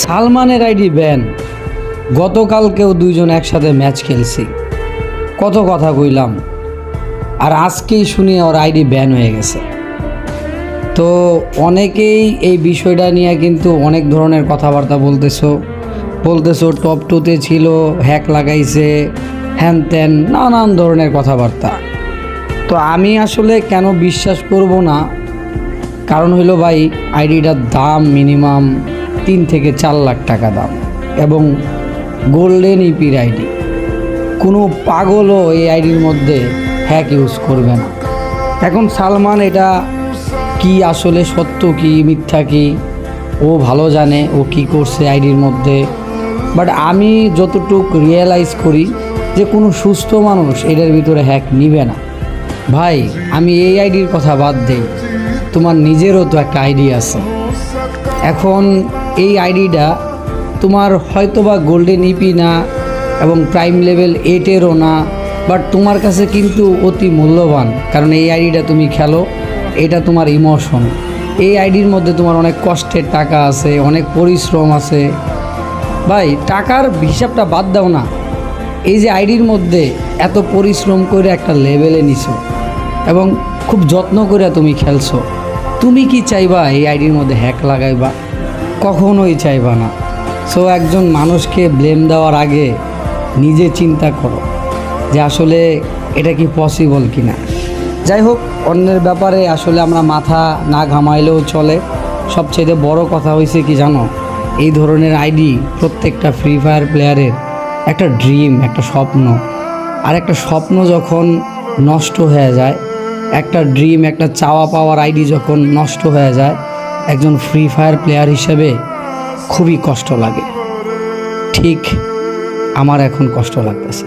সালমানের ID ban. গতকালকেও দুইজন একসাথে ম্যাচ খেলছি, কত কথা কইলাম, আর আজকেই শুনি ওর আইডি ব্যান হয়ে গেছে। তো অনেকেই এই বিষয়টা নিয়ে কিন্তু অনেক ধরনের কথাবার্তা বলতেছো টপ টুতে ছিল, হ্যাক লাগাইছে, হ্যান ত্যান নানান ধরনের কথাবার্তা। তো আমি আসলে কেন বিশ্বাস করব না, কারণ হইলো ভাই, আইডিটার দাম মিনিমাম 3 থেকে 4 লাখ টাকা দাম এবং গোল্ডেন ইপির আইডি। কোনো পাগলও এই আইডির মধ্যে হ্যাক ইউজ করবে না। এখন সালমান এটা কি আসলে সত্য কি মিথ্যা কি ও ভালো জানে, ও কি করছে আইডির মধ্যে। বাট আমি যতটুকু রিয়েলাইজ করি যে কোনো সুস্থ মানুষ এটার ভিতরে হ্যাক নিবে না। ভাই আমি এই আইডির কথা বাদ দেই, তোমার নিজেরও তো একটা আইডি আছে। এখন এই আইডিটা তোমার হয়তোবা গোল্ডেন ইপি না এবং প্রাইম লেভেল 8-এরও না, বাট তোমার কাছে কিন্তু অতি মূল্যবান, কারণ এই আইডিটা তুমি খেলো, এটা তোমার ইমোশন। এই আইডির মধ্যে তোমার অনেক কষ্টের টাকা আছে, অনেক পরিশ্রম আছে। ভাই টাকার হিসাবটা বাদ দাও না, এই যে আইডির মধ্যে এত পরিশ্রম করে একটা লেভেলে নিছো এবং খুব যত্ন করে তুমি খেলছো, তুমি কি চাইবা এই আইডির মধ্যে হ্যাক লাগাইবা? কখনোই চাইবা না। সো একজন মানুষকে ব্লেম দেওয়ার আগে নিজে চিন্তা করো যে আসলে এটা কি পসিবল কি না। যাই হোক, অন্যের ব্যাপারে আসলে আমরা মাথা না ঘামাইলেও চলে। সবচেয়ে বড় কথা হয়েছে কি জানো, এই ধরনের আইডি প্রত্যেকটা ফ্রি ফায়ার প্লেয়ারের একটা ড্রিম, একটা স্বপ্ন। আর একটা স্বপ্ন যখন নষ্ট হয়ে যায়, একটা ড্রিম, একটা চাওয়া পাওয়ার আইডি যখন নষ্ট হয়ে যায়, একজন ফ্রি ফায়ার প্লেয়ার হিসেবে খুবই কষ্ট লাগে। ঠিক আমার এখন কষ্ট লাগতেছে।